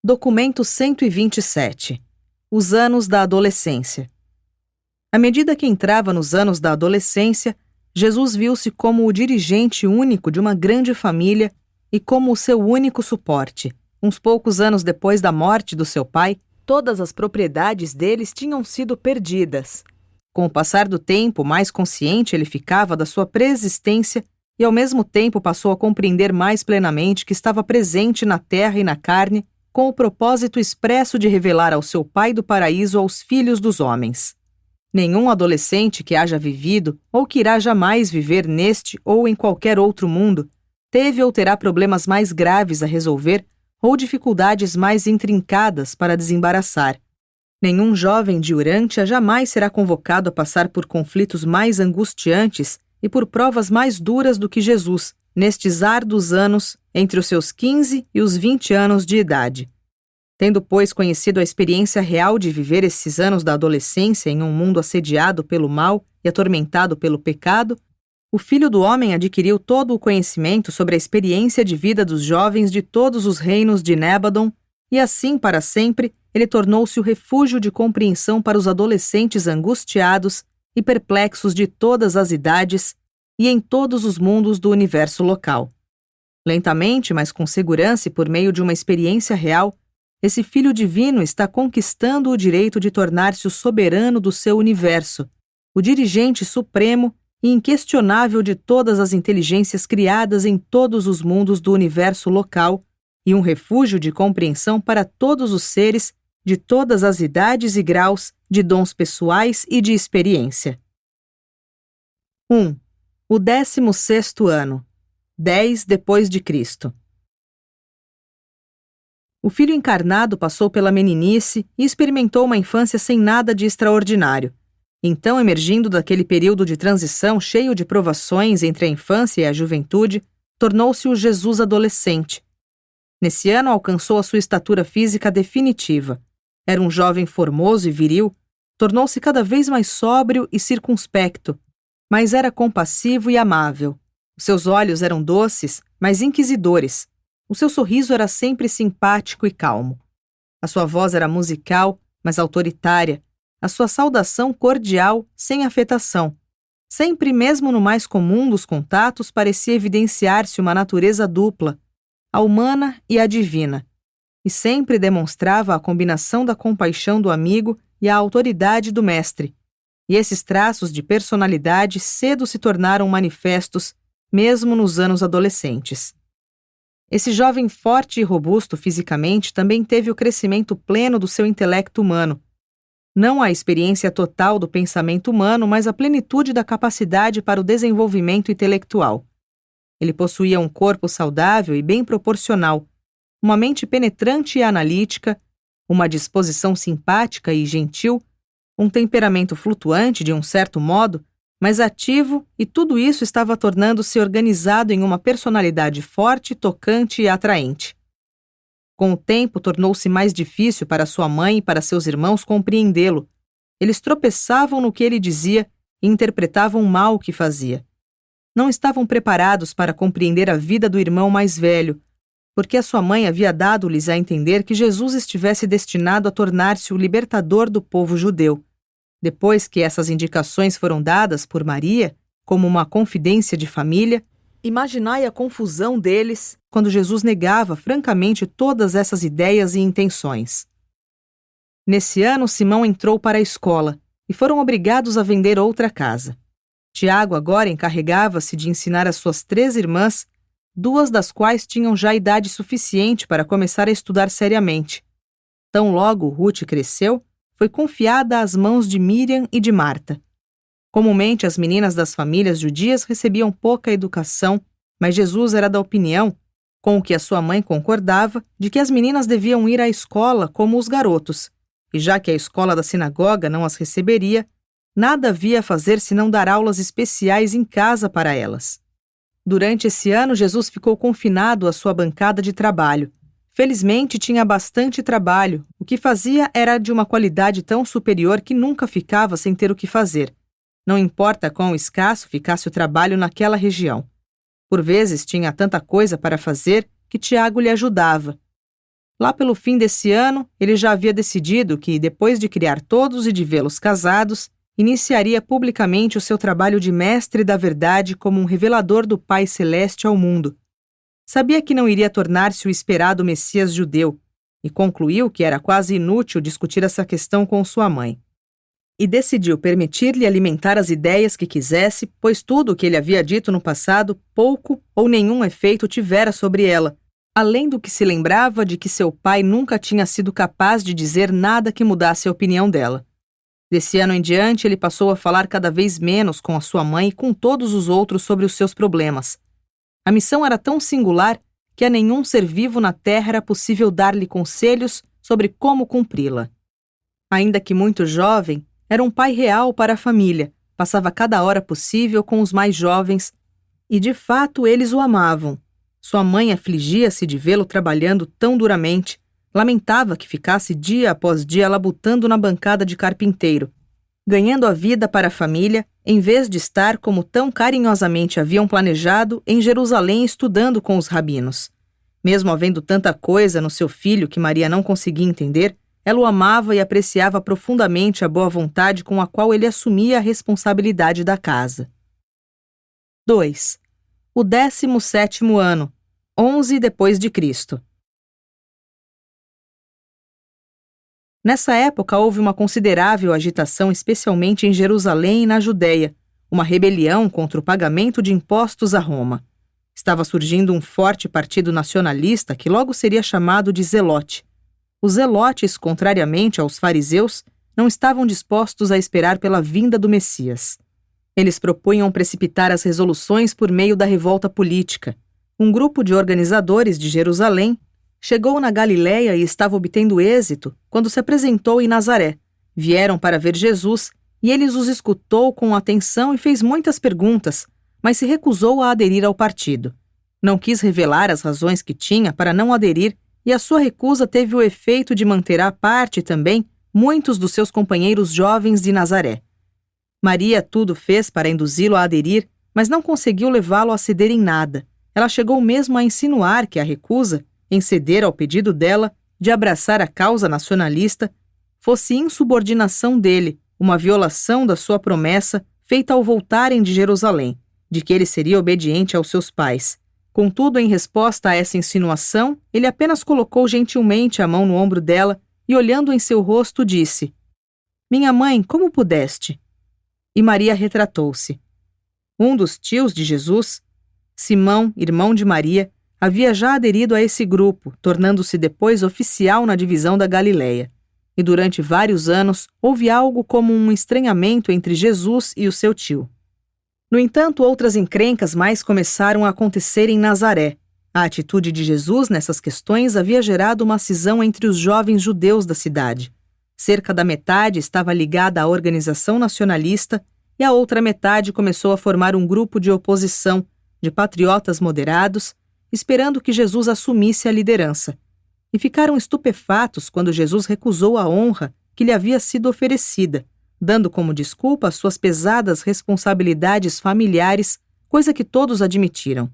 Documento 127. Os anos da adolescência. À medida que entrava nos anos da adolescência, Jesus viu-se como o dirigente único de uma grande família e como o seu único suporte. Uns poucos anos depois da morte do seu pai, todas as propriedades deles tinham sido perdidas. Com o passar do tempo, mais consciente ele ficava da sua preexistência e ao mesmo tempo passou a compreender mais plenamente que estava presente na terra e na carne com o propósito expresso de revelar ao seu Pai do paraíso aos filhos dos homens. Nenhum adolescente que haja vivido ou que irá jamais viver neste ou em qualquer outro mundo teve ou terá problemas mais graves a resolver ou dificuldades mais intrincadas para desembaraçar. Nenhum jovem de Urântia jamais será convocado a passar por conflitos mais angustiantes e por provas mais duras do que Jesus, nestes árduos anos entre os seus 15 e os 20 anos de idade. Tendo, pois, conhecido a experiência real de viver esses anos da adolescência em um mundo assediado pelo mal e atormentado pelo pecado, o Filho do Homem adquiriu todo o conhecimento sobre a experiência de vida dos jovens de todos os reinos de Nébadon, e assim, para sempre, ele tornou-se o refúgio de compreensão para os adolescentes angustiados e perplexos de todas as idades e em todos os mundos do universo local. Lentamente, mas com segurança e por meio de uma experiência real, esse Filho Divino está conquistando o direito de tornar-se o soberano do seu universo, o dirigente supremo e inquestionável de todas as inteligências criadas em todos os mundos do universo local e um refúgio de compreensão para todos os seres de todas as idades e graus de dons pessoais e de experiência. 1. O 16º ano. 10 depois de Cristo. O Filho encarnado passou pela meninice e experimentou uma infância sem nada de extraordinário. Então, emergindo daquele período de transição cheio de provações entre a infância e a juventude, tornou-se o Jesus adolescente. Nesse ano, alcançou a sua estatura física definitiva. Era um jovem formoso e viril, tornou-se cada vez mais sóbrio e circunspecto, mas era compassivo e amável. Os seus olhos eram doces, mas inquisidores. O seu sorriso era sempre simpático e calmo. A sua voz era musical, mas autoritária. A sua saudação cordial, sem afetação. Sempre, mesmo no mais comum dos contatos, parecia evidenciar-se uma natureza dupla, a humana e a divina. E sempre demonstrava a combinação da compaixão do amigo e a autoridade do mestre. E esses traços de personalidade cedo se tornaram manifestos, mesmo nos anos adolescentes. Esse jovem forte e robusto fisicamente também teve o crescimento pleno do seu intelecto humano. Não a experiência total do pensamento humano, mas a plenitude da capacidade para o desenvolvimento intelectual. Ele possuía um corpo saudável e bem proporcional, uma mente penetrante e analítica, uma disposição simpática e gentil, um temperamento flutuante de um certo modo, mas ativo, e tudo isso estava tornando-se organizado em uma personalidade forte, tocante e atraente. Com o tempo, tornou-se mais difícil para sua mãe e para seus irmãos compreendê-lo. Eles tropeçavam no que ele dizia e interpretavam mal o que fazia. Não estavam preparados para compreender a vida do irmão mais velho, porque a sua mãe havia dado-lhes a entender que Jesus estivesse destinado a tornar-se o libertador do povo judeu. Depois que essas indicações foram dadas por Maria, como uma confidência de família, imaginai a confusão deles quando Jesus negava francamente todas essas ideias e intenções. Nesse ano, Simão entrou para a escola e foram obrigados a vender outra casa. Tiago agora encarregava-se de ensinar as suas 3 irmãs, 2 das quais tinham já idade suficiente para começar a estudar seriamente. Tão logo Ruth cresceu, foi confiada às mãos de Miriam e de Marta. Comumente, as meninas das famílias judias recebiam pouca educação, mas Jesus era da opinião, com o que a sua mãe concordava, de que as meninas deviam ir à escola como os garotos, e já que a escola da sinagoga não as receberia, nada havia a fazer senão dar aulas especiais em casa para elas. Durante esse ano, Jesus ficou confinado à sua bancada de trabalho. Felizmente, tinha bastante trabalho. O que fazia era de uma qualidade tão superior que nunca ficava sem ter o que fazer. Não importa quão escasso ficasse o trabalho naquela região. Por vezes, tinha tanta coisa para fazer que Tiago lhe ajudava. Lá pelo fim desse ano, ele já havia decidido que, depois de criar todos e de vê-los casados, iniciaria publicamente o seu trabalho de mestre da verdade como um revelador do Pai Celeste ao mundo. Sabia que não iria tornar-se o esperado Messias judeu, e concluiu que era quase inútil discutir essa questão com sua mãe. E decidiu permitir-lhe alimentar as ideias que quisesse, pois tudo o que ele havia dito no passado pouco ou nenhum efeito tivera sobre ela, além do que se lembrava de que seu pai nunca tinha sido capaz de dizer nada que mudasse a opinião dela. Desse ano em diante, ele passou a falar cada vez menos com a sua mãe e com todos os outros sobre os seus problemas. A missão era tão singular que a nenhum ser vivo na Terra era possível dar-lhe conselhos sobre como cumpri-la. Ainda que muito jovem, era um pai real para a família, passava cada hora possível com os mais jovens e, de fato, eles o amavam. Sua mãe afligia-se de vê-lo trabalhando tão duramente, lamentava que ficasse dia após dia labutando na bancada de carpinteiro, ganhando a vida para a família, em vez de estar, como tão carinhosamente haviam planejado, em Jerusalém estudando com os rabinos. Mesmo havendo tanta coisa no seu filho que Maria não conseguia entender, ela o amava e apreciava profundamente a boa vontade com a qual ele assumia a responsabilidade da casa. 2. O 17º ano, 11 depois de Cristo. Nessa época houve uma considerável agitação, especialmente em Jerusalém e na Judéia, uma rebelião contra o pagamento de impostos a Roma. Estava surgindo um forte partido nacionalista que logo seria chamado de Zelote. Os zelotes, contrariamente aos fariseus, não estavam dispostos a esperar pela vinda do Messias. Eles propunham precipitar as resoluções por meio da revolta política. Um grupo de organizadores de Jerusalém chegou na Galiléia e estava obtendo êxito quando se apresentou em Nazaré. Vieram para ver Jesus e ele os escutou com atenção e fez muitas perguntas, mas se recusou a aderir ao partido. Não quis revelar as razões que tinha para não aderir e a sua recusa teve o efeito de manter à parte também muitos dos seus companheiros jovens de Nazaré. Maria tudo fez para induzi-lo a aderir, mas não conseguiu levá-lo a ceder em nada. Ela chegou mesmo a insinuar que a recusa, em ceder ao pedido dela de abraçar a causa nacionalista, fosse insubordinação dele, uma violação da sua promessa feita ao voltarem de Jerusalém, de que ele seria obediente aos seus pais. Contudo, em resposta a essa insinuação, ele apenas colocou gentilmente a mão no ombro dela e, olhando em seu rosto, disse: "Minha mãe, como pudeste?" E Maria retratou-se. Um dos tios de Jesus, Simão, irmão de Maria, havia já aderido a esse grupo, tornando-se depois oficial na divisão da Galiléia. E durante vários anos houve algo como um estranhamento entre Jesus e o seu tio. No entanto, outras encrencas mais começaram a acontecer em Nazaré. A atitude de Jesus nessas questões havia gerado uma cisão entre os jovens judeus da cidade. Cerca da metade estava ligada à organização nacionalista e a outra metade começou a formar um grupo de oposição, de patriotas moderados, esperando que Jesus assumisse a liderança. E ficaram estupefatos quando Jesus recusou a honra que lhe havia sido oferecida, dando como desculpa as suas pesadas responsabilidades familiares, coisa que todos admitiram.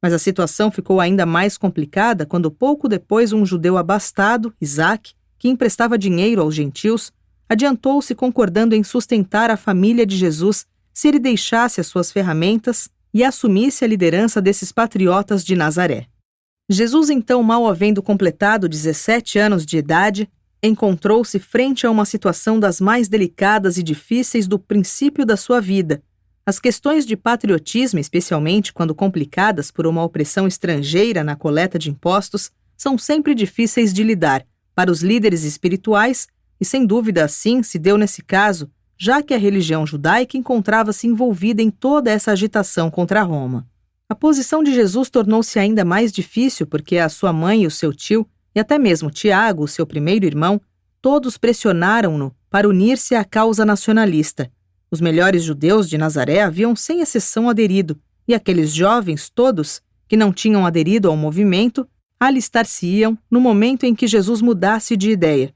Mas a situação ficou ainda mais complicada quando pouco depois um judeu abastado, Isaac, que emprestava dinheiro aos gentios, adiantou-se concordando em sustentar a família de Jesus se ele deixasse as suas ferramentas e assumisse a liderança desses patriotas de Nazaré. Jesus, então, mal havendo completado 17 anos de idade, encontrou-se frente a uma situação das mais delicadas e difíceis do princípio da sua vida. As questões de patriotismo, especialmente quando complicadas por uma opressão estrangeira na coleta de impostos, são sempre difíceis de lidar para os líderes espirituais e, sem dúvida, assim se deu nesse caso, já que a religião judaica encontrava-se envolvida em toda essa agitação contra Roma. A posição de Jesus tornou-se ainda mais difícil porque a sua mãe e o seu tio, e até mesmo Tiago, o seu primeiro irmão, todos pressionaram-no para unir-se à causa nacionalista. Os melhores judeus de Nazaré haviam sem exceção aderido, e aqueles jovens todos, que não tinham aderido ao movimento, alistar-se-iam no momento em que Jesus mudasse de ideia.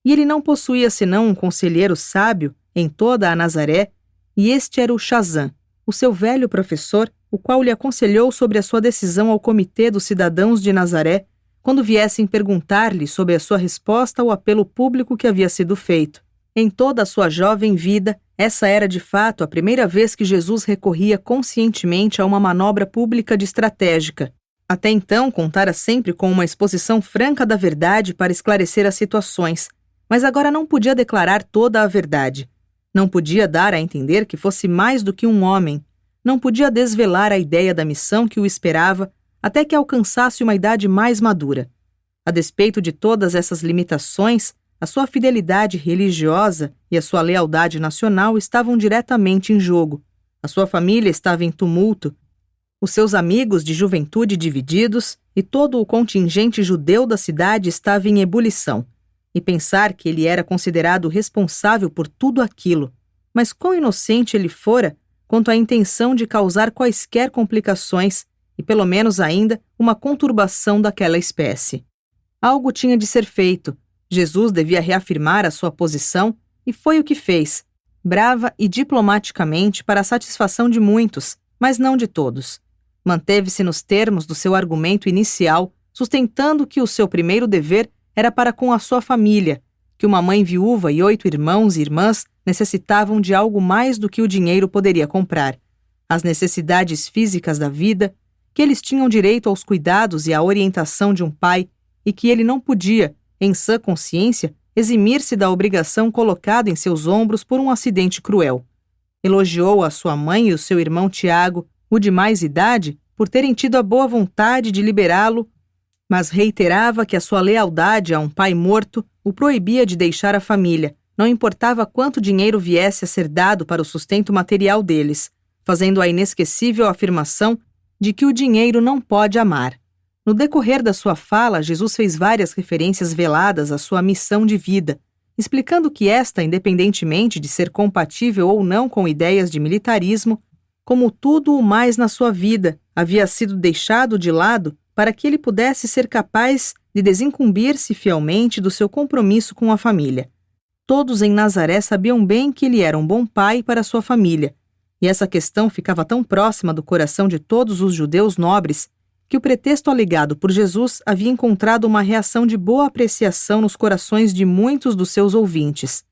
E ele não possuía senão um conselheiro sábio em toda a Nazaré, e este era o Chazã, o seu velho professor, o qual lhe aconselhou sobre a sua decisão ao Comitê dos Cidadãos de Nazaré, quando viessem perguntar-lhe sobre a sua resposta ao apelo público que havia sido feito. Em toda a sua jovem vida, essa era de fato a primeira vez que Jesus recorria conscientemente a uma manobra pública de estratégica. Até então, contara sempre com uma exposição franca da verdade para esclarecer as situações, mas agora não podia declarar toda a verdade. Não podia dar a entender que fosse mais do que um homem. Não podia desvelar a ideia da missão que o esperava até que alcançasse uma idade mais madura. A despeito de todas essas limitações, a sua fidelidade religiosa e a sua lealdade nacional estavam diretamente em jogo. A sua família estava em tumulto, os seus amigos de juventude divididos e todo o contingente judeu da cidade estava em ebulição. E pensar que ele era considerado responsável por tudo aquilo. Mas quão inocente ele fora quanto à intenção de causar quaisquer complicações e, pelo menos ainda, uma conturbação daquela espécie. Algo tinha de ser feito. Jesus devia reafirmar a sua posição e foi o que fez, brava e diplomaticamente para a satisfação de muitos, mas não de todos. Manteve-se nos termos do seu argumento inicial, sustentando que o seu primeiro dever era para com a sua família, que uma mãe viúva e 8 irmãos e irmãs necessitavam de algo mais do que o dinheiro poderia comprar. As necessidades físicas da vida, que eles tinham direito aos cuidados e à orientação de um pai e que ele não podia, em sã consciência, eximir-se da obrigação colocada em seus ombros por um acidente cruel. Elogiou a sua mãe e o seu irmão Tiago, o de mais idade, por terem tido a boa vontade de liberá-lo, mas reiterava que a sua lealdade a um pai morto o proibia de deixar a família, não importava quanto dinheiro viesse a ser dado para o sustento material deles, fazendo a inesquecível afirmação de que o dinheiro não pode amar. No decorrer da sua fala, Jesus fez várias referências veladas à sua missão de vida, explicando que esta, independentemente de ser compatível ou não com ideias de militarismo, como tudo o mais na sua vida, havia sido deixado de lado para que ele pudesse ser capaz de desincumbir-se fielmente do seu compromisso com a família. Todos em Nazaré sabiam bem que ele era um bom pai para sua família, e essa questão ficava tão próxima do coração de todos os judeus nobres que o pretexto alegado por Jesus havia encontrado uma reação de boa apreciação nos corações de muitos dos seus ouvintes.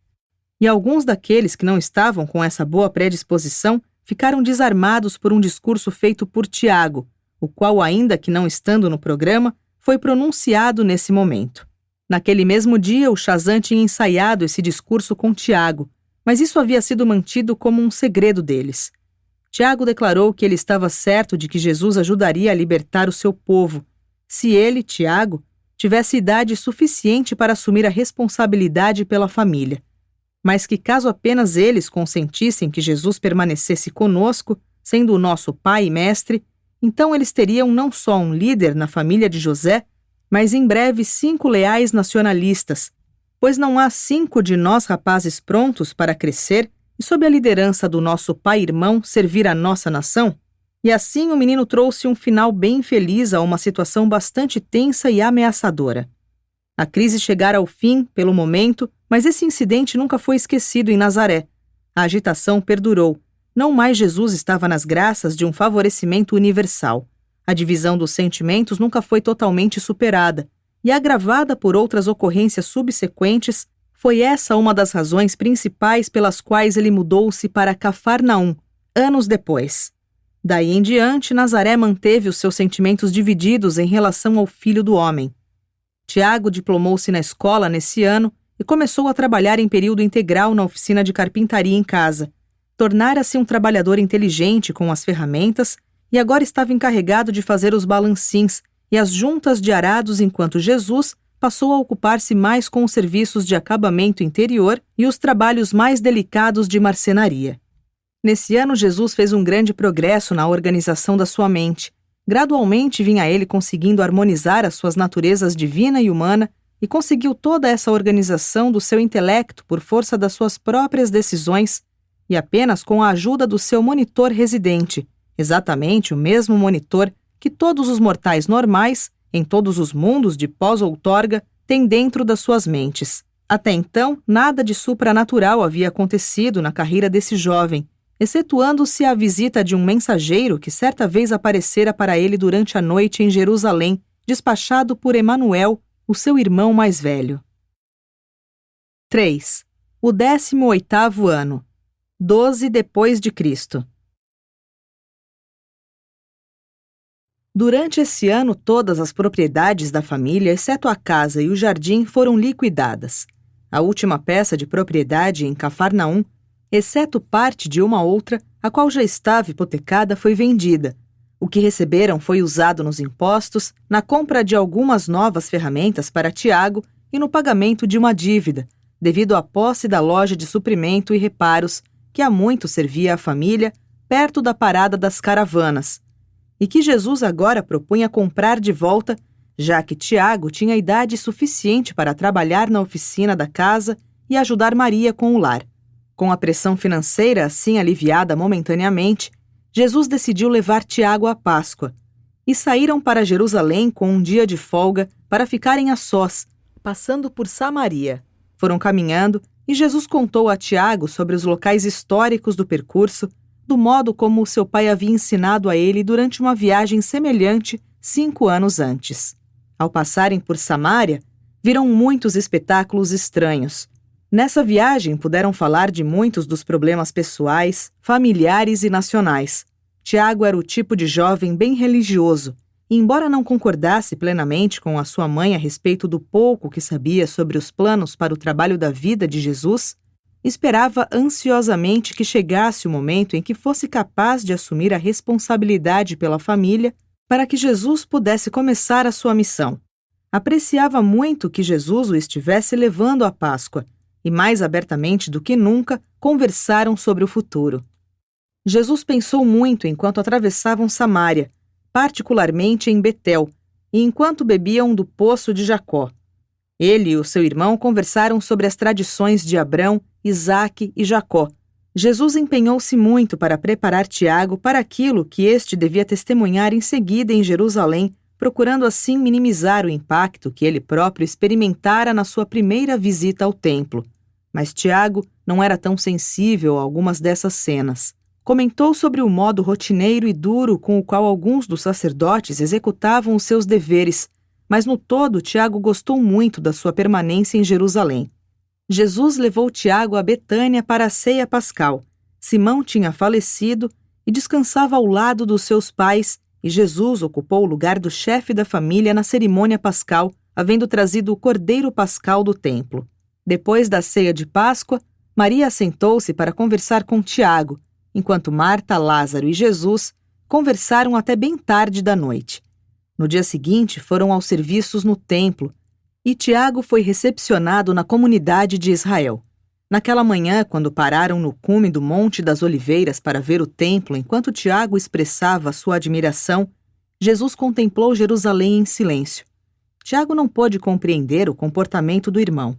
E alguns daqueles que não estavam com essa boa predisposição ficaram desarmados por um discurso feito por Tiago, o qual, ainda que não estando no programa, foi pronunciado nesse momento. Naquele mesmo dia, o Chazan tinha ensaiado esse discurso com Tiago, mas isso havia sido mantido como um segredo deles. Tiago declarou que ele estava certo de que Jesus ajudaria a libertar o seu povo, se ele, Tiago, tivesse idade suficiente para assumir a responsabilidade pela família, mas que caso apenas eles consentissem que Jesus permanecesse conosco, sendo o nosso pai e mestre, então eles teriam não só um líder na família de José, mas em breve 5 leais nacionalistas, pois não há 5 de nós rapazes prontos para crescer e sob a liderança do nosso pai-irmão servir a nossa nação? E assim o menino trouxe um final bem feliz a uma situação bastante tensa e ameaçadora. A crise chegara ao fim, pelo momento, mas esse incidente nunca foi esquecido em Nazaré. A agitação perdurou. Não mais Jesus estava nas graças de um favorecimento universal. A divisão dos sentimentos nunca foi totalmente superada, e agravada por outras ocorrências subsequentes, foi essa uma das razões principais pelas quais ele mudou-se para Cafarnaum, anos depois. Daí em diante, Nazaré manteve os seus sentimentos divididos em relação ao Filho do Homem. Tiago diplomou-se na escola nesse ano e começou a trabalhar em período integral na oficina de carpintaria em casa. Tornara-se um trabalhador inteligente com as ferramentas e agora estava encarregado de fazer os balancins e as juntas de arados enquanto Jesus passou a ocupar-se mais com os serviços de acabamento interior e os trabalhos mais delicados de marcenaria. Nesse ano, Jesus fez um grande progresso na organização da sua mente. Gradualmente vinha ele conseguindo harmonizar as suas naturezas divina e humana e conseguiu toda essa organização do seu intelecto por força das suas próprias decisões e apenas com a ajuda do seu monitor residente, exatamente o mesmo monitor que todos os mortais normais, em todos os mundos de pós-outorga, têm dentro das suas mentes. Até então, nada de supranatural havia acontecido na carreira desse jovem, excetuando-se a visita de um mensageiro que certa vez aparecera para ele durante a noite em Jerusalém, despachado por Emanuel, o seu irmão mais velho. 3. O 18º ano, 12 depois de Cristo. Durante esse ano, todas as propriedades da família, exceto a casa e o jardim, foram liquidadas. A última peça de propriedade em Cafarnaum, exceto parte de uma outra, a qual já estava hipotecada, foi vendida. O que receberam foi usado nos impostos, na compra de algumas novas ferramentas para Tiago e no pagamento de uma dívida, devido à posse da loja de suprimento e reparos, que há muito servia à família, perto da parada das caravanas, e que Jesus agora propunha comprar de volta, já que Tiago tinha idade suficiente para trabalhar na oficina da casa e ajudar Maria com o lar. Com a pressão financeira assim aliviada momentaneamente, Jesus decidiu levar Tiago à Páscoa, e saíram para Jerusalém com um dia de folga para ficarem a sós, passando por Samaria. Foram caminhando e Jesus contou a Tiago sobre os locais históricos do percurso, do modo como o seu pai havia ensinado a ele durante uma viagem semelhante 5 anos antes. Ao passarem por Samaria, viram muitos espetáculos estranhos. Nessa viagem puderam falar de muitos dos problemas pessoais, familiares e nacionais. Tiago era o tipo de jovem bem religioso, e embora não concordasse plenamente com a sua mãe a respeito do pouco que sabia sobre os planos para o trabalho da vida de Jesus, esperava ansiosamente que chegasse o momento em que fosse capaz de assumir a responsabilidade pela família para que Jesus pudesse começar a sua missão. Apreciava muito que Jesus o estivesse levando à Páscoa, e mais abertamente do que nunca conversaram sobre o futuro. Jesus pensou muito enquanto atravessavam Samaria, particularmente em Betel, e enquanto bebiam do poço de Jacó. Ele e o seu irmão conversaram sobre as tradições de Abrão, Isaque e Jacó. Jesus empenhou-se muito para preparar Tiago para aquilo que este devia testemunhar em seguida em Jerusalém, procurando assim minimizar o impacto que ele próprio experimentara na sua primeira visita ao templo. Mas Tiago não era tão sensível a algumas dessas cenas. Comentou sobre o modo rotineiro e duro com o qual alguns dos sacerdotes executavam os seus deveres, mas no todo Tiago gostou muito da sua permanência em Jerusalém. Jesus levou Tiago a Betânia para a ceia pascal. Simão tinha falecido e descansava ao lado dos seus pais, e Jesus ocupou o lugar do chefe da família na cerimônia pascal, havendo trazido o cordeiro pascal do templo. Depois da ceia de Páscoa, Maria assentou-se para conversar com Tiago, enquanto Marta, Lázaro e Jesus conversaram até bem tarde da noite. No dia seguinte, foram aos serviços no templo, e Tiago foi recepcionado na comunidade de Israel. Naquela manhã, quando pararam no cume do Monte das Oliveiras para ver o templo enquanto Tiago expressava sua admiração, Jesus contemplou Jerusalém em silêncio. Tiago não pôde compreender o comportamento do irmão.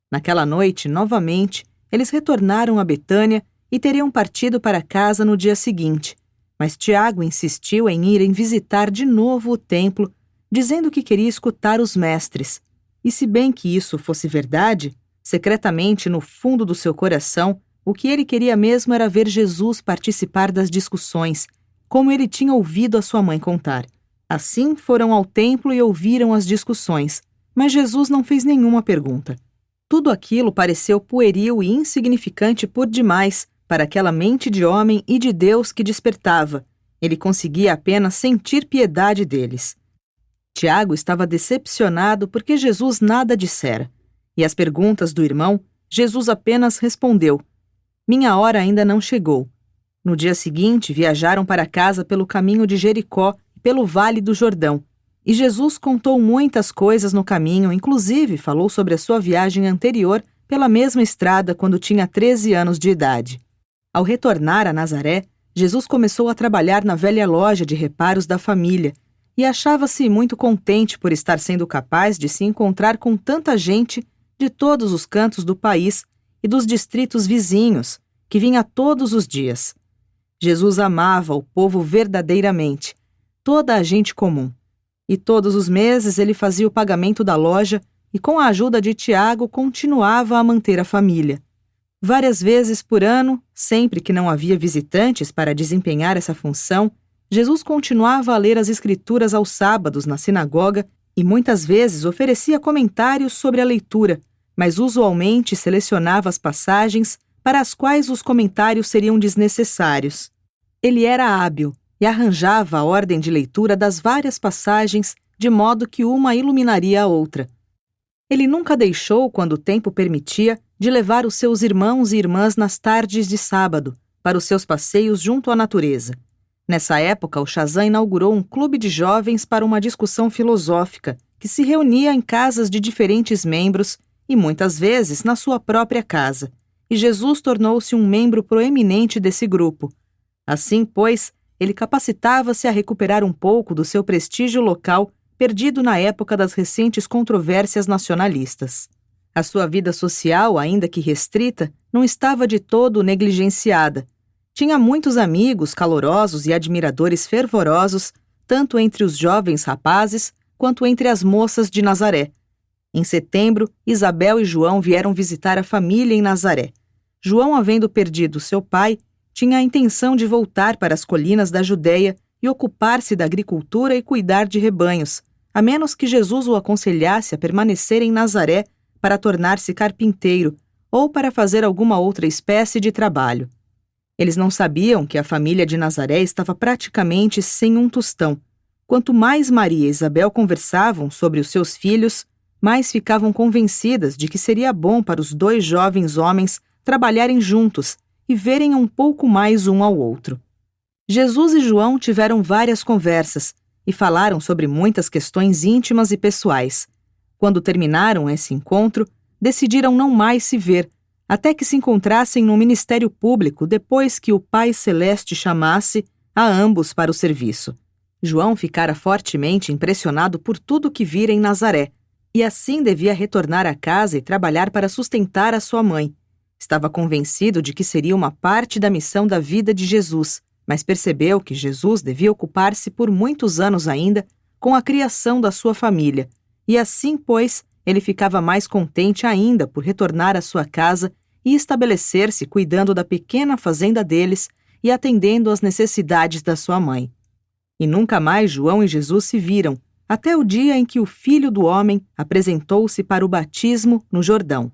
Naquela noite, novamente, eles retornaram a Betânia e teriam partido para casa no dia seguinte, mas Tiago insistiu em irem visitar de novo o templo, dizendo que queria escutar os mestres. E se bem que isso fosse verdade, secretamente no fundo do seu coração, o que ele queria mesmo era ver Jesus participar das discussões, como ele tinha ouvido a sua mãe contar. Assim foram ao templo e ouviram as discussões, mas Jesus não fez nenhuma pergunta. Tudo aquilo pareceu pueril e insignificante por demais para aquela mente de homem e de Deus que despertava. Ele conseguia apenas sentir piedade deles. Tiago estava decepcionado porque Jesus nada dissera. E às perguntas do irmão, Jesus apenas respondeu: "Minha hora ainda não chegou." No dia seguinte, viajaram para casa pelo caminho de Jericó e pelo Vale do Jordão. E Jesus contou muitas coisas no caminho, inclusive falou sobre a sua viagem anterior pela mesma estrada quando tinha 13 anos de idade. Ao retornar a Nazaré, Jesus começou a trabalhar na velha loja de reparos da família e achava-se muito contente por estar sendo capaz de se encontrar com tanta gente de todos os cantos do país e dos distritos vizinhos, que vinha todos os dias. Jesus amava o povo verdadeiramente, toda a gente comum. E todos os meses ele fazia o pagamento da loja e, com a ajuda de Tiago, continuava a manter a família. Várias vezes por ano, sempre que não havia visitantes para desempenhar essa função, Jesus continuava a ler as Escrituras aos sábados na sinagoga e muitas vezes oferecia comentários sobre a leitura, mas usualmente selecionava as passagens para as quais os comentários seriam desnecessários. Ele era hábil e arranjava a ordem de leitura das várias passagens de modo que uma iluminaria a outra. Ele nunca deixou, quando o tempo permitia, de levar os seus irmãos e irmãs nas tardes de sábado para os seus passeios junto à natureza. Nessa época, o Shazam inaugurou um clube de jovens para uma discussão filosófica que se reunia em casas de diferentes membros e muitas vezes na sua própria casa, e Jesus tornou-se um membro proeminente desse grupo. Assim, pois, ele capacitava-se a recuperar um pouco do seu prestígio local perdido na época das recentes controvérsias nacionalistas. A sua vida social, ainda que restrita, não estava de todo negligenciada. Tinha muitos amigos calorosos e admiradores fervorosos, tanto entre os jovens rapazes quanto entre as moças de Nazaré. Em setembro, Isabel e João vieram visitar a família em Nazaré. João, havendo perdido seu pai, tinha a intenção de voltar para as colinas da Judeia e ocupar-se da agricultura e cuidar de rebanhos, a menos que Jesus o aconselhasse a permanecer em Nazaré para tornar-se carpinteiro ou para fazer alguma outra espécie de trabalho. Eles não sabiam que a família de Nazaré estava praticamente sem um tostão. Quanto mais Maria e Isabel conversavam sobre os seus filhos, mais ficavam convencidas de que seria bom para os dois jovens homens trabalharem juntos e verem um pouco mais um ao outro. Jesus e João tiveram várias conversas e falaram sobre muitas questões íntimas e pessoais. Quando terminaram esse encontro, decidiram não mais se ver, até que se encontrassem no ministério público depois que o Pai Celeste chamasse a ambos para o serviço. João ficara fortemente impressionado por tudo que vira em Nazaré, e assim devia retornar à casa e trabalhar para sustentar a sua mãe. Estava convencido de que seria uma parte da missão da vida de Jesus, mas percebeu que Jesus devia ocupar-se por muitos anos ainda com a criação da sua família, e assim, pois, ele ficava mais contente ainda por retornar à sua casa e estabelecer-se cuidando da pequena fazenda deles e atendendo às necessidades da sua mãe. E nunca mais João e Jesus se viram, até o dia em que o Filho do Homem apresentou-se para o batismo no Jordão.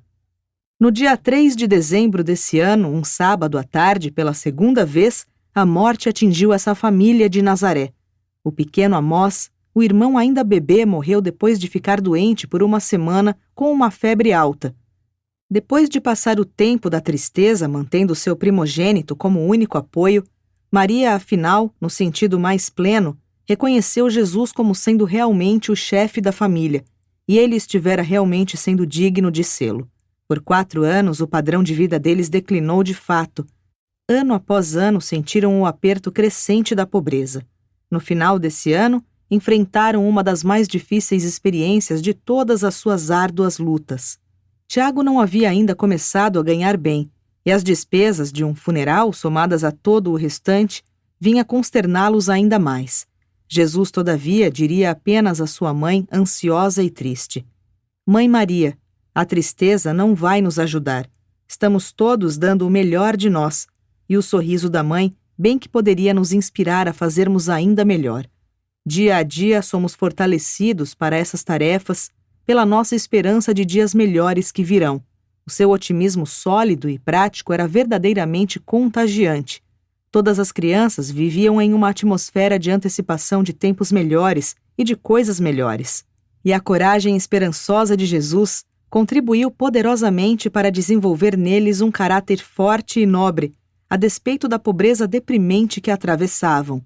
No dia 3 de dezembro desse ano, um sábado à tarde, pela segunda vez, a morte atingiu essa família de Nazaré. O pequeno Amós, o irmão ainda bebê, morreu depois de ficar doente por uma semana com uma febre alta. Depois de passar o tempo da tristeza mantendo seu primogênito como único apoio, Maria, afinal, no sentido mais pleno, reconheceu Jesus como sendo realmente o chefe da família, e ele estivera realmente sendo digno de sê-lo. Por 4 anos, o padrão de vida deles declinou de fato. Ano após ano, sentiram o aperto crescente da pobreza. No final desse ano, enfrentaram uma das mais difíceis experiências de todas as suas árduas lutas. Tiago não havia ainda começado a ganhar bem, e as despesas de um funeral, somadas a todo o restante, vinha consterná-los ainda mais. Jesus, todavia, diria apenas à sua mãe, ansiosa e triste: Mãe Maria, a tristeza não vai nos ajudar. Estamos todos dando o melhor de nós, e o sorriso da mãe bem que poderia nos inspirar a fazermos ainda melhor. Dia a dia somos fortalecidos para essas tarefas pela nossa esperança de dias melhores que virão. O seu otimismo sólido e prático era verdadeiramente contagiante. Todas as crianças viviam em uma atmosfera de antecipação de tempos melhores e de coisas melhores. E a coragem esperançosa de Jesus contribuiu poderosamente para desenvolver neles um caráter forte e nobre, a despeito da pobreza deprimente que atravessavam.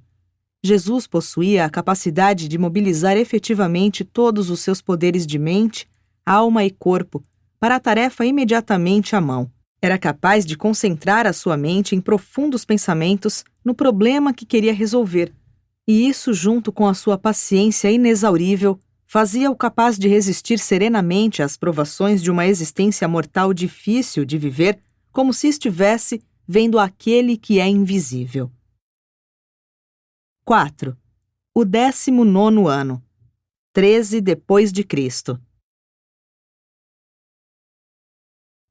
Jesus possuía a capacidade de mobilizar efetivamente todos os seus poderes de mente, alma e corpo para a tarefa imediatamente à mão. Era capaz de concentrar a sua mente em profundos pensamentos no problema que queria resolver, e isso, junto com a sua paciência inexaurível, fazia-o capaz de resistir serenamente às provações de uma existência mortal difícil de viver, como se estivesse vendo aquele que é invisível. 4. O 19º ano. 13 depois de Cristo.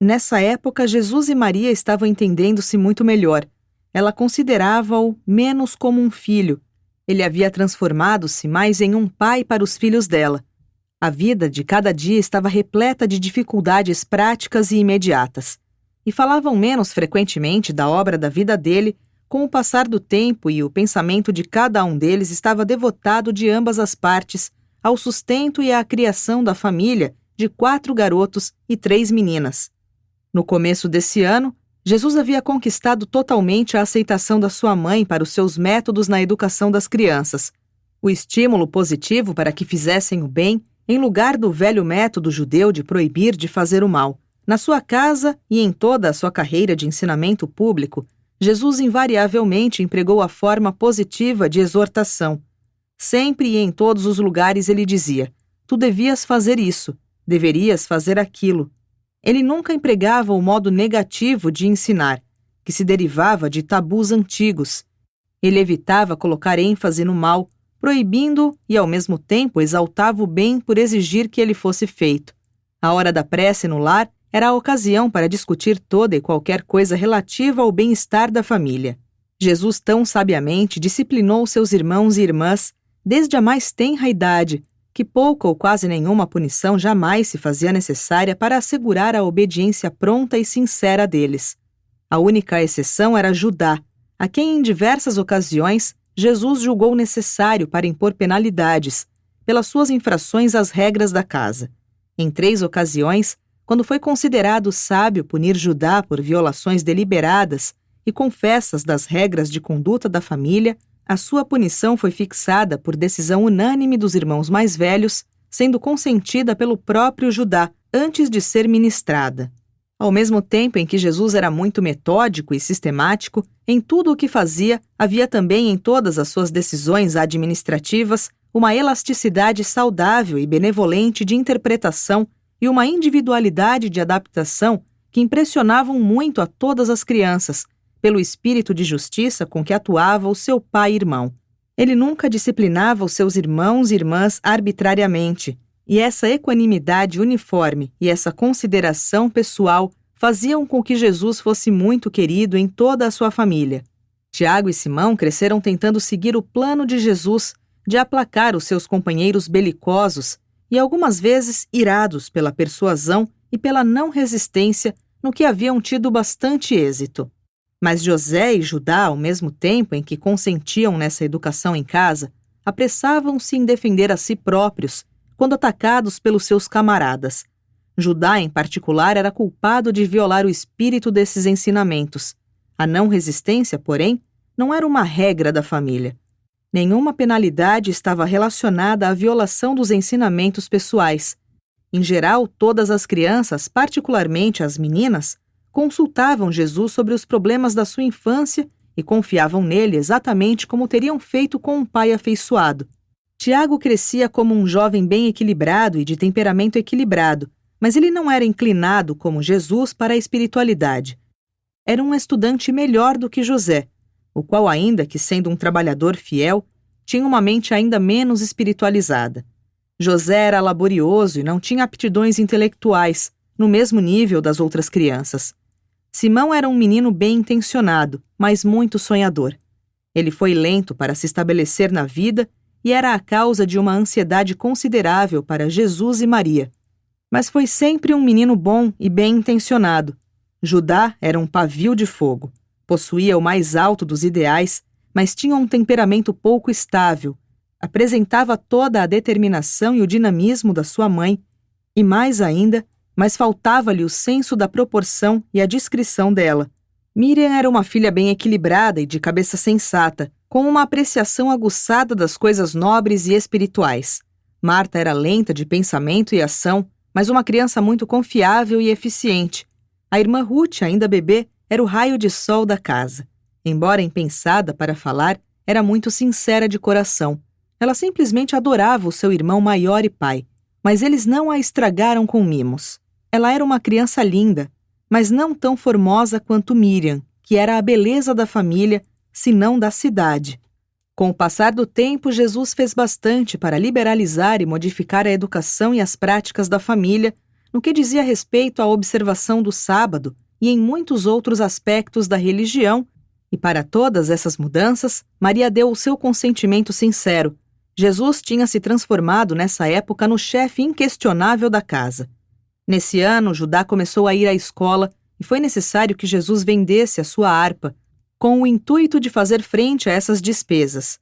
Nessa época, Jesus e Maria estavam entendendo-se muito melhor. Ela considerava-o menos como um filho, Ele havia transformado-se mais em um pai para os filhos dela. A vida de cada dia estava repleta de dificuldades práticas e imediatas, e falavam menos frequentemente da obra da vida dele com o passar do tempo, e o pensamento de cada um deles estava devotado de ambas as partes ao sustento e à criação da família de 4 garotos e 3 meninas. No começo desse ano, Jesus havia conquistado totalmente a aceitação da sua mãe para os seus métodos na educação das crianças, o estímulo positivo para que fizessem o bem, em lugar do velho método judeu de proibir de fazer o mal. Na sua casa e em toda a sua carreira de ensinamento público, Jesus invariavelmente empregou a forma positiva de exortação. Sempre e em todos os lugares ele dizia: tu devias fazer isso, deverias fazer aquilo. Ele nunca empregava o modo negativo de ensinar, que se derivava de tabus antigos. Ele evitava colocar ênfase no mal, proibindo e ao mesmo tempo exaltava o bem por exigir que ele fosse feito. A hora da prece no lar era a ocasião para discutir toda e qualquer coisa relativa ao bem-estar da família. Jesus tão sabiamente disciplinou seus irmãos e irmãs desde a mais tenra idade, que pouca ou quase nenhuma punição jamais se fazia necessária para assegurar a obediência pronta e sincera deles. A única exceção era Judá, a quem em diversas ocasiões Jesus julgou necessário para impor penalidades pelas suas infrações às regras da casa. Em 3 ocasiões, quando foi considerado sábio punir Judá por violações deliberadas e confessas das regras de conduta da família, a sua punição foi fixada por decisão unânime dos irmãos mais velhos, sendo consentida pelo próprio Judá antes de ser ministrada. Ao mesmo tempo em que Jesus era muito metódico e sistemático, em tudo o que fazia, havia também em todas as suas decisões administrativas uma elasticidade saudável e benevolente de interpretação e uma individualidade de adaptação que impressionavam muito a todas as crianças, pelo espírito de justiça com que atuava o seu pai e irmão. Ele nunca disciplinava os seus irmãos e irmãs arbitrariamente, e essa equanimidade uniforme e essa consideração pessoal faziam com que Jesus fosse muito querido em toda a sua família. Tiago e Simão cresceram tentando seguir o plano de Jesus de aplacar os seus companheiros belicosos e algumas vezes irados pela persuasão e pela não resistência, no que haviam tido bastante êxito. Mas José e Judá, ao mesmo tempo em que consentiam nessa educação em casa, apressavam-se em defender a si próprios quando atacados pelos seus camaradas. Judá, em particular, era culpado de violar o espírito desses ensinamentos. A não resistência, porém, não era uma regra da família. Nenhuma penalidade estava relacionada à violação dos ensinamentos pessoais. Em geral, todas as crianças, particularmente as meninas, consultavam Jesus sobre os problemas da sua infância e confiavam nele exatamente como teriam feito com um pai afeiçoado. Tiago crescia como um jovem bem equilibrado e de temperamento equilibrado, mas ele não era inclinado, como Jesus, para a espiritualidade. Era um estudante melhor do que José, o qual, ainda que sendo um trabalhador fiel, tinha uma mente ainda menos espiritualizada. José era laborioso e não tinha aptidões intelectuais, no mesmo nível das outras crianças. Simão era um menino bem intencionado, mas muito sonhador. Ele foi lento para se estabelecer na vida e era a causa de uma ansiedade considerável para Jesus e Maria. Mas foi sempre um menino bom e bem intencionado. Judá era um pavio de fogo. Possuía o mais alto dos ideais, mas tinha um temperamento pouco estável. Apresentava toda a determinação e o dinamismo da sua mãe, e mais ainda, mas faltava-lhe o senso da proporção e a discrição dela. Miriam era uma filha bem equilibrada e de cabeça sensata, com uma apreciação aguçada das coisas nobres e espirituais. Marta era lenta de pensamento e ação, mas uma criança muito confiável e eficiente. A irmã Ruth, ainda bebê, era o raio de sol da casa. Embora impensada para falar, era muito sincera de coração. Ela simplesmente adorava o seu irmão maior e pai, mas eles não a estragaram com mimos. Ela era uma criança linda, mas não tão formosa quanto Miriam, que era a beleza da família, se não da cidade. Com o passar do tempo, Jesus fez bastante para liberalizar e modificar a educação e as práticas da família, no que dizia respeito à observação do sábado e em muitos outros aspectos da religião, E para todas essas mudanças, Maria deu o seu consentimento sincero. Jesus tinha se transformado nessa época no chefe inquestionável da casa. Nesse ano, Judá começou a ir à escola e foi necessário que Jesus vendesse a sua harpa, com o intuito de fazer frente a essas despesas.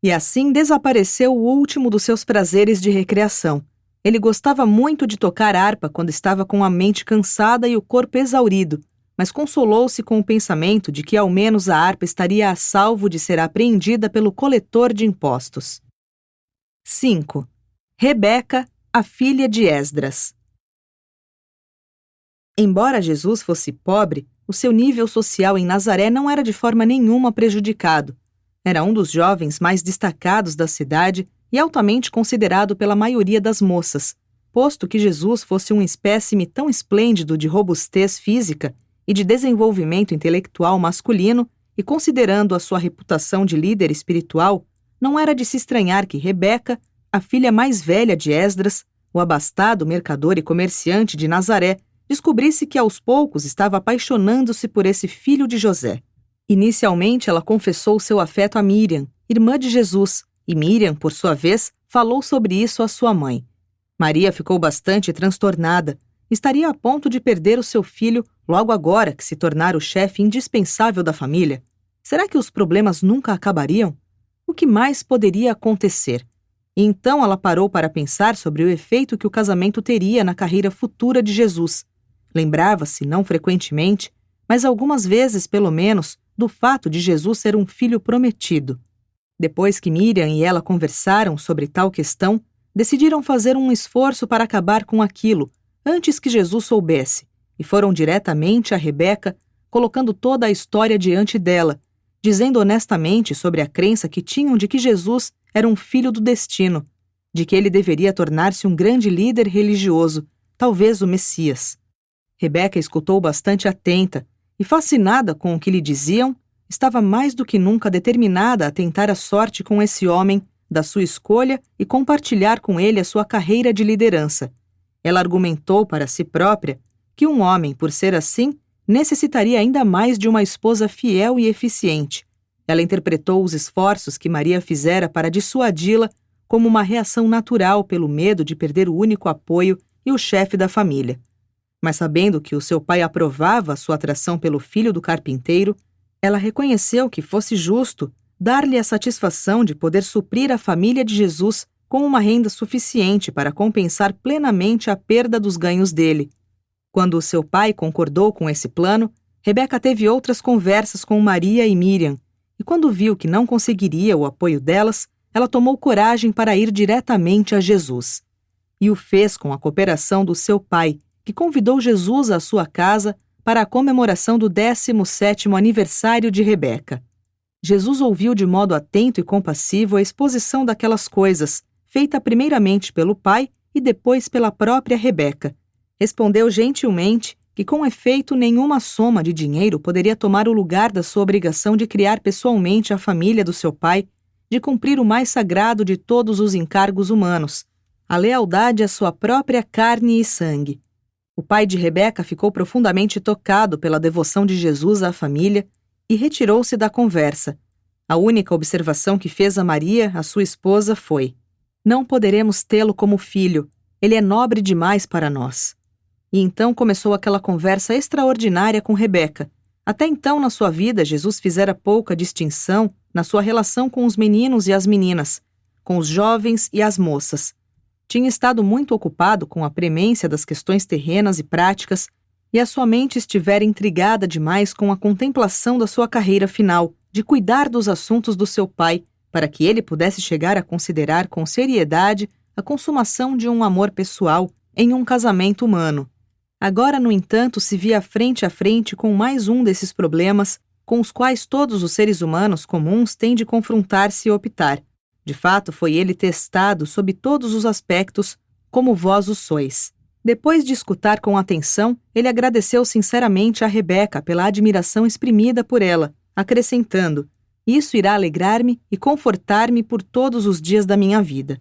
E assim desapareceu o último dos seus prazeres de recreação. Ele gostava muito de tocar harpa quando estava com a mente cansada e o corpo exaurido, mas consolou-se com o pensamento de que ao menos a harpa estaria a salvo de ser apreendida pelo coletor de impostos. 5. Rebeca, a filha de Esdras. Embora Jesus fosse pobre, o seu nível social em Nazaré não era de forma nenhuma prejudicado. Era um dos jovens mais destacados da cidade e altamente considerado pela maioria das moças, posto que Jesus fosse um espécime tão esplêndido de robustez física e de desenvolvimento intelectual masculino, e considerando a sua reputação de líder espiritual, não era de se estranhar que Rebeca, a filha mais velha de Esdras, o abastado mercador e comerciante de Nazaré, descobrisse que aos poucos estava apaixonando-se por esse filho de José. Inicialmente, ela confessou seu afeto a Miriam, irmã de Jesus, e Miriam, por sua vez, falou sobre isso à sua mãe. Maria ficou bastante transtornada. Estaria a ponto de perder o seu filho logo agora que se tornara o chefe indispensável da família. Será que os problemas nunca acabariam? O que mais poderia acontecer? E então ela parou para pensar sobre o efeito que o casamento teria na carreira futura de Jesus. Lembrava-se, não frequentemente, mas algumas vezes, pelo menos, do fato de Jesus ser um filho prometido. Depois que Miriam e ela conversaram sobre tal questão, decidiram fazer um esforço para acabar com aquilo, antes que Jesus soubesse, e foram diretamente a Rebeca, colocando toda a história diante dela, dizendo honestamente sobre a crença que tinham de que Jesus era um filho do destino, de que ele deveria tornar-se um grande líder religioso, talvez o Messias. Rebeca escutou bastante atenta e, fascinada com o que lhe diziam, estava mais do que nunca determinada a tentar a sorte com esse homem, da sua escolha e compartilhar com ele a sua carreira de liderança. Ela argumentou para si própria que um homem, por ser assim, necessitaria ainda mais de uma esposa fiel e eficiente. Ela interpretou os esforços que Maria fizera para dissuadi-la como uma reação natural pelo medo de perder o único apoio e o chefe da família. Mas sabendo que o seu pai aprovava a sua atração pelo filho do carpinteiro, ela reconheceu que fosse justo dar-lhe a satisfação de poder suprir a família de Jesus com uma renda suficiente para compensar plenamente a perda dos ganhos dele. Quando o seu pai concordou com esse plano, Rebeca teve outras conversas com Maria e Miriam, e quando viu que não conseguiria o apoio delas, ela tomou coragem para ir diretamente a Jesus. E o fez com a cooperação do seu pai, que convidou Jesus à sua casa para a comemoração do 17º aniversário de Rebeca. Jesus ouviu de modo atento e compassivo a exposição daquelas coisas, feita primeiramente pelo pai e depois pela própria Rebeca. Respondeu gentilmente que, com efeito, nenhuma soma de dinheiro poderia tomar o lugar da sua obrigação de criar pessoalmente a família do seu pai, de cumprir o mais sagrado de todos os encargos humanos, a lealdade à sua própria carne e sangue. O pai de Rebeca ficou profundamente tocado pela devoção de Jesus à família e retirou-se da conversa. A única observação que fez a Maria, a sua esposa, foi: "Não poderemos tê-lo como filho, ele é nobre demais para nós." E então começou aquela conversa extraordinária com Rebeca. Até então, na sua vida, Jesus fizera pouca distinção na sua relação com os meninos e as meninas, com os jovens e as moças. Tinha estado muito ocupado com a premência das questões terrenas e práticas, e a sua mente estivera intrigada demais com a contemplação da sua carreira final, de cuidar dos assuntos do seu pai, para que ele pudesse chegar a considerar com seriedade a consumação de um amor pessoal em um casamento humano. Agora, no entanto, se via frente a frente com mais um desses problemas com os quais todos os seres humanos comuns têm de confrontar-se e optar. De fato, foi ele testado sob todos os aspectos, como vós o sois. Depois de escutar com atenção, ele agradeceu sinceramente a Rebeca pela admiração exprimida por ela, acrescentando: "Isso irá alegrar-me e confortar-me por todos os dias da minha vida."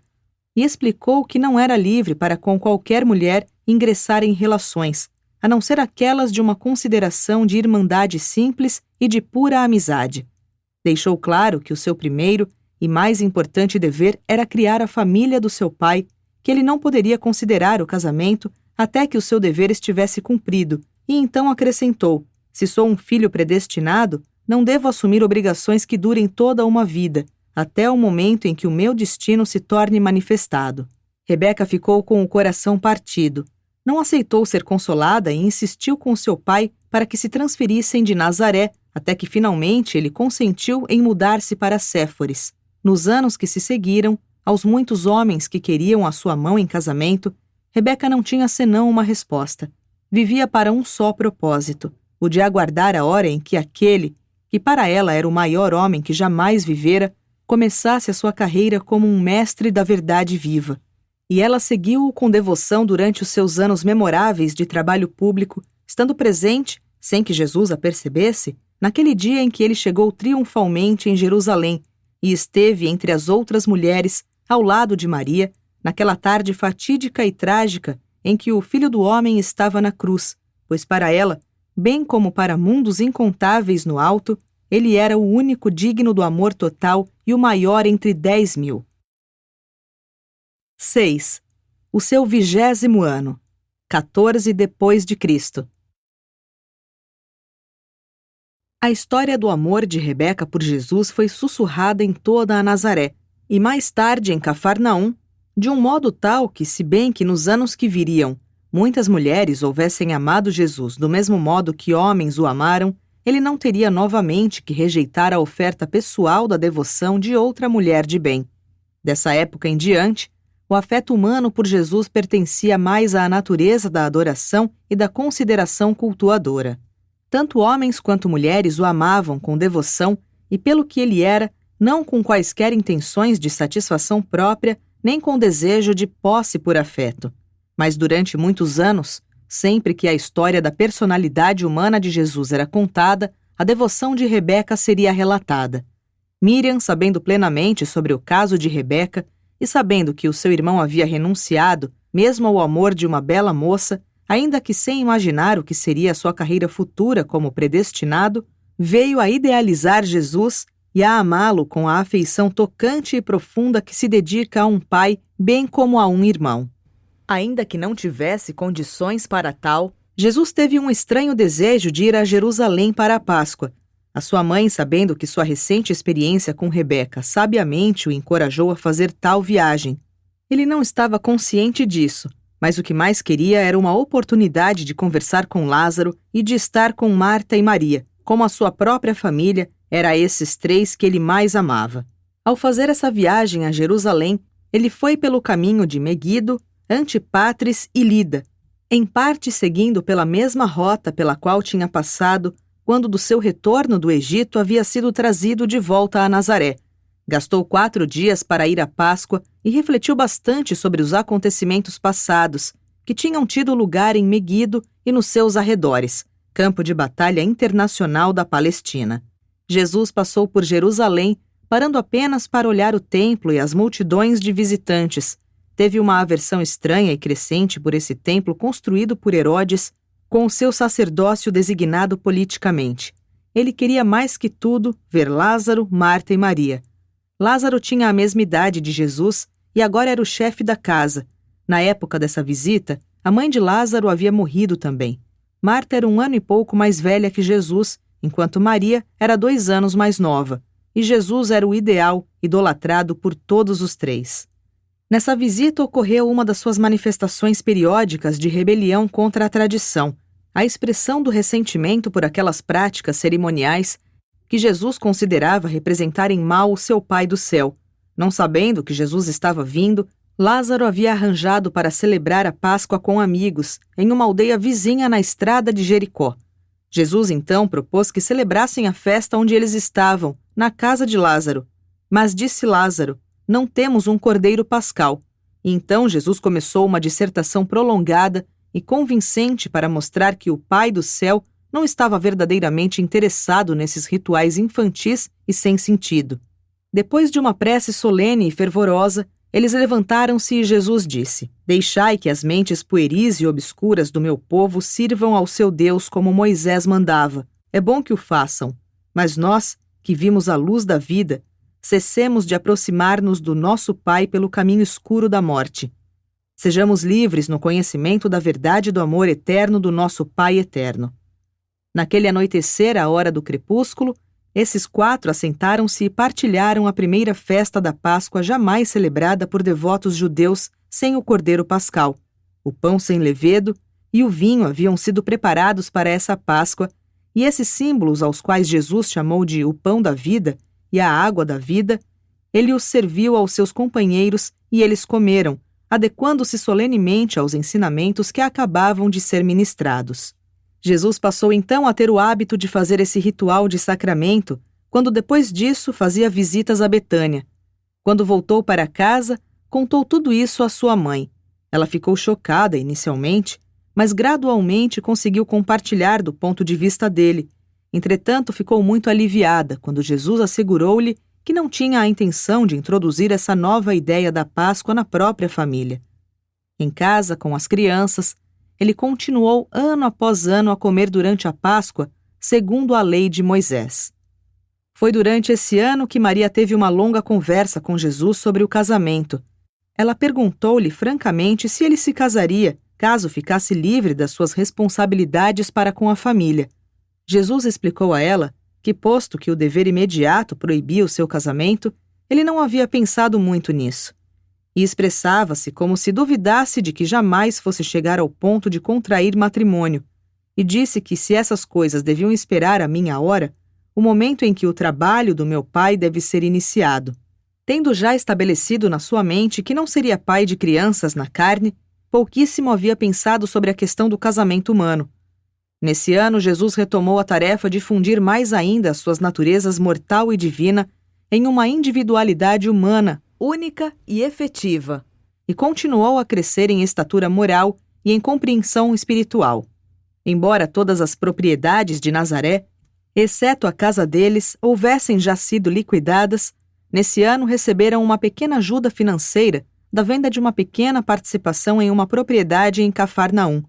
E explicou que não era livre para com qualquer mulher ingressar em relações, a não ser aquelas de uma consideração de irmandade simples e de pura amizade. Deixou claro que o seu primeiro e mais importante dever era criar a família do seu pai, que ele não poderia considerar o casamento até que o seu dever estivesse cumprido, e então acrescentou: se sou um filho predestinado, não devo assumir obrigações que durem toda uma vida, até o momento em que o meu destino se torne manifestado. Rebeca ficou com o coração partido. Não aceitou ser consolada e insistiu com seu pai para que se transferissem de Nazaré, até que finalmente ele consentiu em mudar-se para Séforis. Nos anos que se seguiram, aos muitos homens que queriam a sua mão em casamento, Rebeca não tinha senão uma resposta. Vivia para um só propósito, o de aguardar a hora em que aquele, que para ela era o maior homem que jamais vivera, começasse a sua carreira como um mestre da verdade viva. E ela seguiu-o com devoção durante os seus anos memoráveis de trabalho público, estando presente, sem que Jesus a percebesse, naquele dia em que ele chegou triunfalmente em Jerusalém e esteve entre as outras mulheres, ao lado de Maria, naquela tarde fatídica e trágica em que o Filho do Homem estava na cruz, pois para ela, bem como para mundos incontáveis no alto, ele era o único digno do amor total e o maior entre 10.000. 6. O seu 20º ano, 14 depois de Cristo. A história do amor de Rebeca por Jesus foi sussurrada em toda a Nazaré, e mais tarde em Cafarnaum, de um modo tal que, se bem que nos anos que viriam muitas mulheres houvessem amado Jesus do mesmo modo que homens o amaram, ele não teria novamente que rejeitar a oferta pessoal da devoção de outra mulher de bem. Dessa época em diante, o afeto humano por Jesus pertencia mais à natureza da adoração e da consideração cultuadora. Tanto homens quanto mulheres o amavam com devoção e pelo que ele era, não com quaisquer intenções de satisfação própria, nem com desejo de posse por afeto. Mas durante muitos anos, sempre que a história da personalidade humana de Jesus era contada, a devoção de Rebeca seria relatada. Miriam, sabendo plenamente sobre o caso de Rebeca e sabendo que o seu irmão havia renunciado, mesmo ao amor de uma bela moça, ainda que sem imaginar o que seria a sua carreira futura como predestinado, veio a idealizar Jesus e a amá-lo com a afeição tocante e profunda que se dedica a um pai, bem como a um irmão. Ainda que não tivesse condições para tal, Jesus teve um estranho desejo de ir a Jerusalém para a Páscoa. A sua mãe, sabendo que sua recente experiência com Rebeca sabiamente o encorajou a fazer tal viagem. Ele não estava consciente disso, mas o que mais queria era uma oportunidade de conversar com Lázaro e de estar com Marta e Maria, como a sua própria família, era a esses três que ele mais amava. Ao fazer essa viagem a Jerusalém, ele foi pelo caminho de Meguido, Antipatris e Lida, em parte seguindo pela mesma rota pela qual tinha passado quando do seu retorno do Egito havia sido trazido de volta a Nazaré. Gastou 4 dias para ir à Páscoa e refletiu bastante sobre os acontecimentos passados, que tinham tido lugar em Meguido e nos seus arredores, campo de batalha internacional da Palestina. Jesus passou por Jerusalém, parando apenas para olhar o templo e as multidões de visitantes. Teve uma aversão estranha e crescente por esse templo construído por Herodes, com o seu sacerdócio designado politicamente. Ele queria mais que tudo ver Lázaro, Marta e Maria. Lázaro tinha a mesma idade de Jesus e agora era o chefe da casa. Na época dessa visita, a mãe de Lázaro havia morrido também. Marta era 1 ano e pouco mais velha que Jesus, enquanto Maria era 2 anos mais nova, e Jesus era o ideal, idolatrado por todos os 3. Nessa visita ocorreu uma das suas manifestações periódicas de rebelião contra a tradição, a expressão do ressentimento por aquelas práticas cerimoniais que Jesus considerava representarem mal o seu Pai do céu. Não sabendo que Jesus estava vindo, Lázaro havia arranjado para celebrar a Páscoa com amigos, em uma aldeia vizinha na estrada de Jericó. Jesus então propôs que celebrassem a festa onde eles estavam, na casa de Lázaro. Mas disse Lázaro: não temos um cordeiro pascal. E então Jesus começou uma dissertação prolongada e convincente para mostrar que o Pai do céu não estava verdadeiramente interessado nesses rituais infantis e sem sentido. Depois de uma prece solene e fervorosa, Eles levantaram-se e Jesus disse: Deixai que as mentes pueris e obscuras do meu povo sirvam ao seu Deus como Moisés mandava. É bom que o façam. Mas nós, que vimos a luz da vida, cessemos de aproximar-nos do nosso Pai pelo caminho escuro da morte. Sejamos livres no conhecimento da verdade do amor eterno do nosso Pai eterno. Naquele anoitecer, à hora do crepúsculo, esses 4 assentaram-se e partilharam a primeira festa da Páscoa jamais celebrada por devotos judeus sem o cordeiro pascal. O pão sem levedo e o vinho haviam sido preparados para essa Páscoa, e esses símbolos aos quais Jesus chamou de o pão da vida e a água da vida, ele os serviu aos seus companheiros e eles comeram, adequando-se solenemente aos ensinamentos que acabavam de ser ministrados. Jesus passou então a ter o hábito de fazer esse ritual de sacramento, quando depois disso fazia visitas a Betânia. Quando voltou para casa, contou tudo isso à sua mãe. Ela ficou chocada inicialmente, mas gradualmente conseguiu compartilhar do ponto de vista dele. Entretanto, ficou muito aliviada quando Jesus assegurou-lhe que não tinha a intenção de introduzir essa nova ideia da Páscoa na própria família. Em casa, com as crianças, ele continuou ano após ano a comer durante a Páscoa, segundo a lei de Moisés. Foi durante esse ano que Maria teve uma longa conversa com Jesus sobre o casamento. Ela perguntou-lhe francamente se ele se casaria, caso ficasse livre das suas responsabilidades para com a família. Jesus explicou a ela que, posto que o dever imediato proibia o seu casamento, ele não havia pensado muito nisso. E expressava-se como se duvidasse de que jamais fosse chegar ao ponto de contrair matrimônio, e disse que se essas coisas deviam esperar a minha hora, o momento em que o trabalho do meu pai deve ser iniciado. Tendo já estabelecido na sua mente que não seria pai de crianças na carne, pouquíssimo havia pensado sobre a questão do casamento humano. Nesse ano, Jesus retomou a tarefa de fundir mais ainda as suas naturezas mortal e divina em uma individualidade humana, única e efetiva, e continuou a crescer em estatura moral e em compreensão espiritual. Embora todas as propriedades de Nazaré, exceto a casa deles, houvessem já sido liquidadas, nesse ano receberam uma pequena ajuda financeira da venda de uma pequena participação em uma propriedade em Cafarnaum.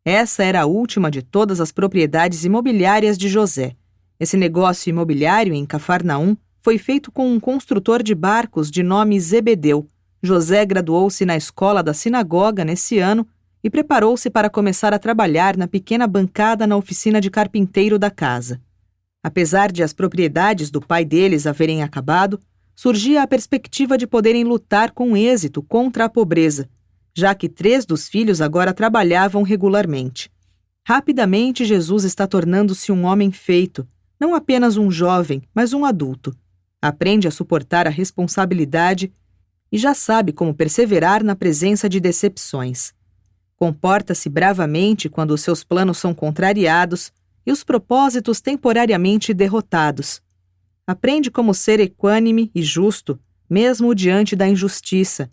Essa era a última de todas as propriedades imobiliárias de José. Esse negócio imobiliário em Cafarnaum foi feito com um construtor de barcos de nome Zebedeu. José graduou-se na escola da sinagoga nesse ano e preparou-se para começar a trabalhar na pequena bancada na oficina de carpinteiro da casa. Apesar de as propriedades do pai deles haverem acabado, surgia a perspectiva de poderem lutar com êxito contra a pobreza, já que 3 dos filhos agora trabalhavam regularmente. Rapidamente, Jesus está tornando-se um homem feito, não apenas um jovem, mas um adulto. Aprende a suportar a responsabilidade e já sabe como perseverar na presença de decepções. Comporta-se bravamente quando os seus planos são contrariados e os propósitos temporariamente derrotados. Aprende como ser equânime e justo, mesmo diante da injustiça.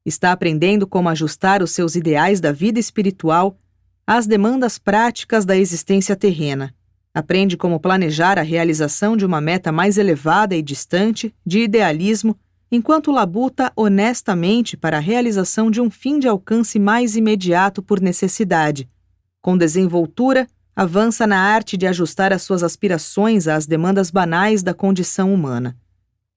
Está aprendendo como ajustar os seus ideais da vida espiritual às demandas práticas da existência terrena. Aprende como planejar a realização de uma meta mais elevada e distante, de idealismo, enquanto labuta honestamente para a realização de um fim de alcance mais imediato por necessidade. Com desenvoltura, avança na arte de ajustar as suas aspirações às demandas banais da condição humana.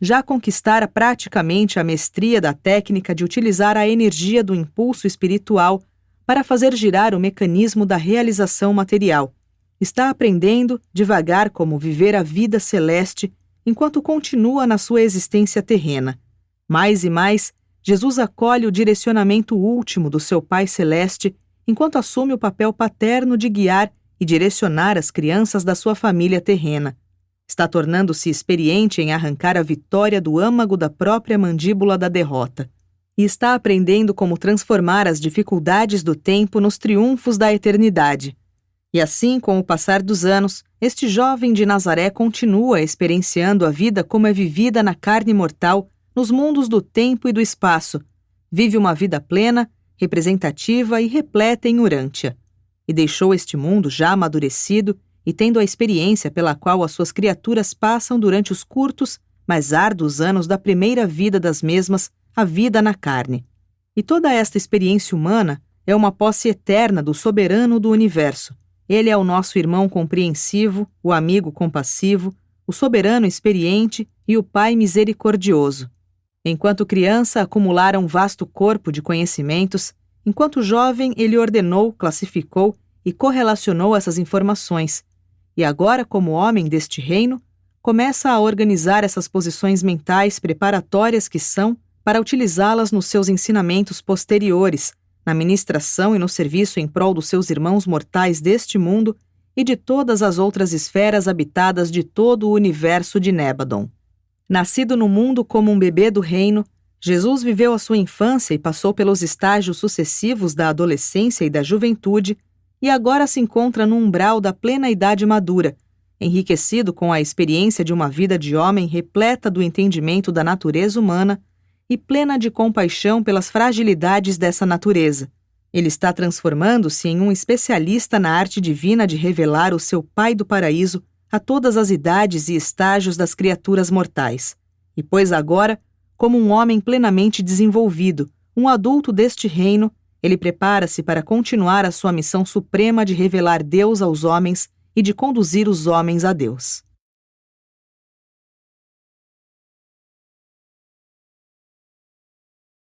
Já conquistara praticamente a mestria da técnica de utilizar a energia do impulso espiritual para fazer girar o mecanismo da realização material. Está aprendendo, devagar, como viver a vida celeste enquanto continua na sua existência terrena. Mais e mais, Jesus acolhe o direcionamento último do seu Pai Celeste enquanto assume o papel paterno de guiar e direcionar as crianças da sua família terrena. Está tornando-se experiente em arrancar a vitória do âmago da própria mandíbula da derrota. E está aprendendo como transformar as dificuldades do tempo nos triunfos da eternidade. E assim, com o passar dos anos, este jovem de Nazaré continua experienciando a vida como é vivida na carne mortal, nos mundos do tempo e do espaço. Vive uma vida plena, representativa e repleta em Urântia. E deixou este mundo já amadurecido e tendo a experiência pela qual as suas criaturas passam durante os curtos, mas árduos anos da primeira vida das mesmas, a vida na carne. E toda esta experiência humana é uma posse eterna do soberano do universo. Ele é o nosso irmão compreensivo, o amigo compassivo, o soberano experiente e o Pai misericordioso. Enquanto criança, acumulara um vasto corpo de conhecimentos. Enquanto jovem, ele ordenou, classificou e correlacionou essas informações. E agora, como homem deste reino, começa a organizar essas posições mentais preparatórias que são para utilizá-las nos seus ensinamentos posteriores, na ministração e no serviço em prol dos seus irmãos mortais deste mundo e de todas as outras esferas habitadas de todo o universo de Nébadon. Nascido no mundo como um bebê do reino, Jesus viveu a sua infância e passou pelos estágios sucessivos da adolescência e da juventude e agora se encontra no umbral da plena idade madura, enriquecido com a experiência de uma vida de homem repleta do entendimento da natureza humana e plena de compaixão pelas fragilidades dessa natureza. Ele está transformando-se em um especialista na arte divina de revelar o seu Pai do Paraíso a todas as idades e estágios das criaturas mortais. E pois agora, como um homem plenamente desenvolvido, um adulto deste reino, ele prepara-se para continuar a sua missão suprema de revelar Deus aos homens e de conduzir os homens a Deus.